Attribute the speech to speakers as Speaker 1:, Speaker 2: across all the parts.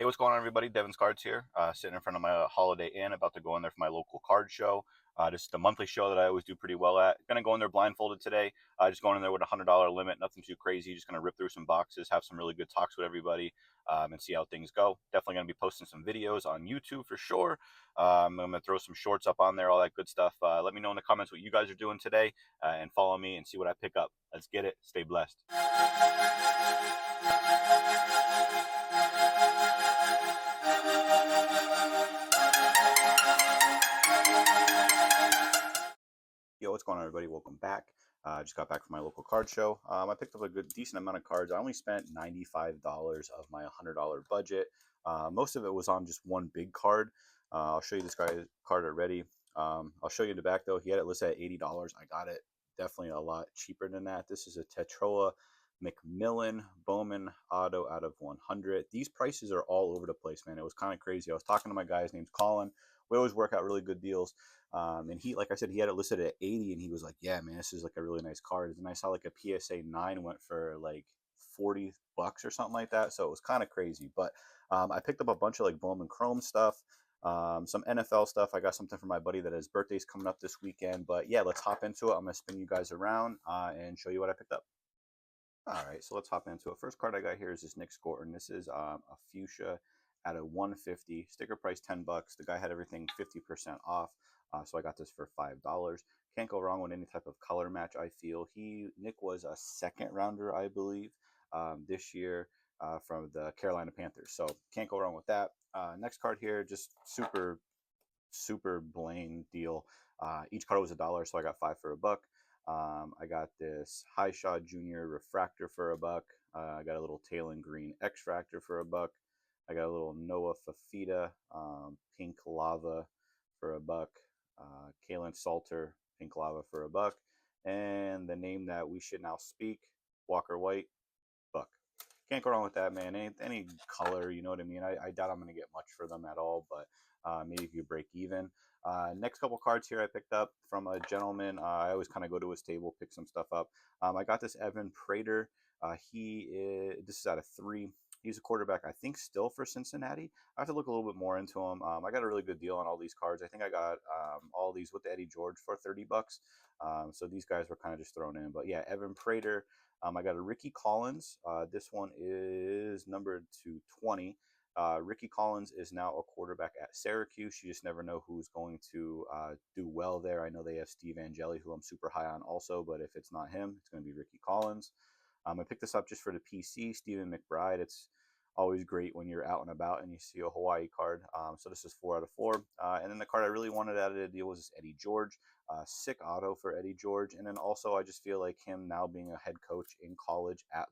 Speaker 1: What's going on, everybody? DevensCards here, sitting in front of my Holiday Inn, about to go in there for my local card show. This is the monthly show that I always do pretty well at. Gonna go in there blindfolded today. Just going in there with a $100 limit, nothing too crazy. Just gonna rip through some boxes, have some really good talks with everybody, and see how things go. Definitely gonna be posting some videos on YouTube for sure. I'm gonna throw some shorts up on there, all that good stuff. Let me know in the comments what you guys are doing today, and follow me and see what I pick up. Let's get it. Stay blessed. Yo, what's going on, everybody? Welcome back. I just got back from my local card show. I picked up a decent amount of cards. I only spent $95 of my $100 budget. Most of it was on just one big card. I'll show you this guy's card already. I'll show you in the back, though. He had it listed at $80. I got it definitely a lot cheaper than that. This is a Tetroa McMillan Bowman Auto out of 100. These prices are all over the place, man. It was kind of crazy. I was talking to my guy. His name's Colin. We always work out really good deals. And he, like I said, he had it listed at 80, and he was like, yeah, man, this is like a really nice card. And I saw like a PSA 9 went for like $40 or something like that. So it was kind of crazy. But I picked up a bunch of like Bowman Chrome stuff, some NFL stuff. I got something for my buddy that his birthday's coming up this weekend. But yeah, let's hop into it. I'm going to spin you guys around and show you what I picked up. All right, so let's hop into it. First card I got here is this Nick Scorton. This is a fuchsia at a 150. Sticker price $10. The guy had everything 50% off. So I got this for $5. Can't go wrong with any type of color match, I feel. Nick was a second rounder, I believe, this year from the Carolina Panthers. So can't go wrong with that. Next card here, just super Blaine deal. Each card was $1, so I got 5 for $1. I got this High Shot Junior Refractor for $1. I got a little Talon Green X-Fractor for $1. I got a little Noah Fafita Pink Lava for $1. Kalen Salter Pink Lava for $1. And the name that we should now speak, Walker White, buck. Can't go wrong with that, man. Any color, you know what I mean? I doubt I'm going to get much for them at all, but maybe if you break even. Next couple cards here I picked up from a gentleman. I always kind of go to his table, pick some stuff up. I got this Evan Prater. This is out of 3. He's a quarterback, I think, still for Cincinnati. I have to look a little bit more into him. I got a really good deal on all these cards. I think I got all these with the Eddie George for $30. So these guys were kind of just thrown in. But yeah, Evan Prater. I got a Ricky Collins. This one is numbered to 20. Ricky Collins is now a quarterback at Syracuse. You just never know who's going to do well there. I know they have Steve Angeli, who I'm super high on also, but if it's not him, it's going to be Ricky Collins. I picked this up just for the PC, Stephen McBride. It's always great when you're out and about and you see a Hawaii card. So this is 4 out of 4. And then the card I really wanted out of the deal was this Eddie George. Sick auto for Eddie George. And then also I just feel like him now being a head coach in college at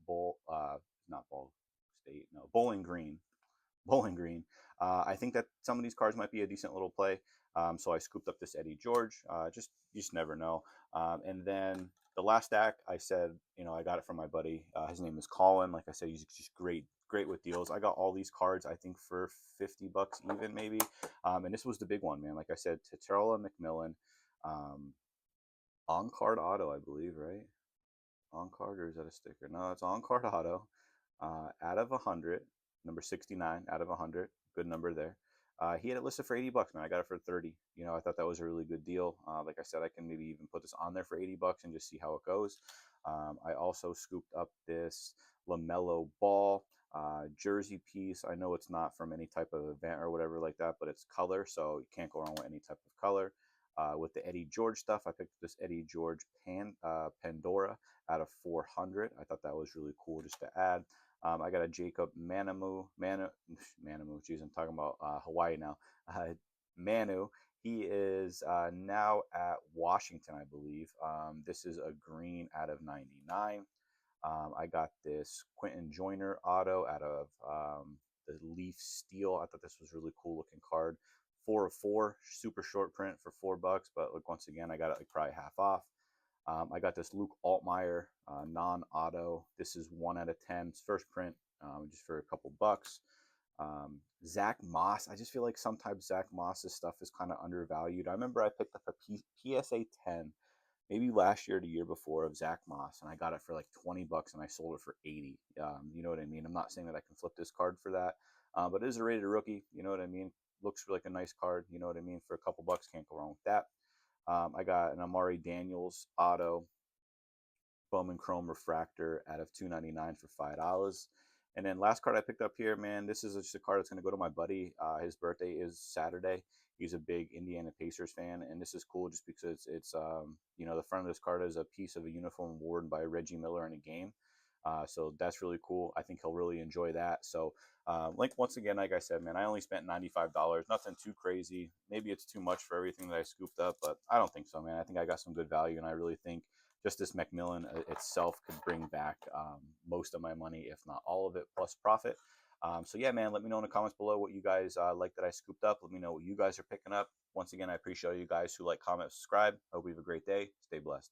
Speaker 1: Bowling Green. Bowling Green. I think that some of these cards might be a decent little play. So I scooped up this Eddie George. You just never know. And then the last stack, I said, I got it from my buddy. His name is Colin. Like I said, he's just great with deals. I got all these cards, I think, for $50 even, maybe. And this was the big one, man. Like I said, Tetroa McMillan, on card auto, I believe, right? On card, or is that a sticker? No, it's on card auto. Out of 100, number 69 out of 100. Good number there. He had it listed for $80, man. I got it for 30. I thought that was a really good deal. Like I said, I can maybe even put this on there for $80 and just see how it goes. I also scooped up this LaMelo Ball jersey piece. I know it's not from any type of event or whatever like that, but it's color, so you can't go wrong with any type of color. With the Eddie George stuff, I picked this Eddie George Pandora out of 400. I thought that was really cool just to add. I got a Jacob Manamu. Geez, I'm talking about Hawaii now. Manu. He is now at Washington, I believe. This is a green out of 99. I got this Quentin Joyner auto out of the Leaf Steel. I thought this was a really cool looking card. 4 of 4, super short print for $4. But look, once again, I got it like probably half off. I got this Luke Altmaier non-auto. This is 1 out of 10. It's first print, just for a couple bucks. Zach Moss. I just feel like sometimes Zach Moss's stuff is kind of undervalued. I remember I picked up a PSA 10 maybe last year or the year before of Zach Moss, and I got it for like $20 and I sold it for 80. You know what I mean? I'm not saying that I can flip this card for that. But it is a rated rookie. You know what I mean? Looks like a nice card. You know what I mean? For a couple bucks, can't go wrong with that. I got an Amari Daniels auto Bowman Chrome Refractor out of 299 for $5. And then last card I picked up here, man, this is just a card that's going to go to my buddy. His birthday is Saturday. He's a big Indiana Pacers fan, and this is cool just because the front of this card is a piece of a uniform worn by Reggie Miller in a game. So that's really cool. I think he'll really enjoy that. So, once again, like I said, man, I only spent $95. Nothing too crazy. Maybe it's too much for everything that I scooped up, but I don't think so, man. I think I got some good value, and I really think just this Macmillan itself could bring back most of my money, if not all of it, plus profit. So yeah, man, let me know in the comments below what you guys like that I scooped up. Let me know what you guys are picking up. Once again, I appreciate you guys who like, comment, subscribe. Hope you have a great day. Stay blessed.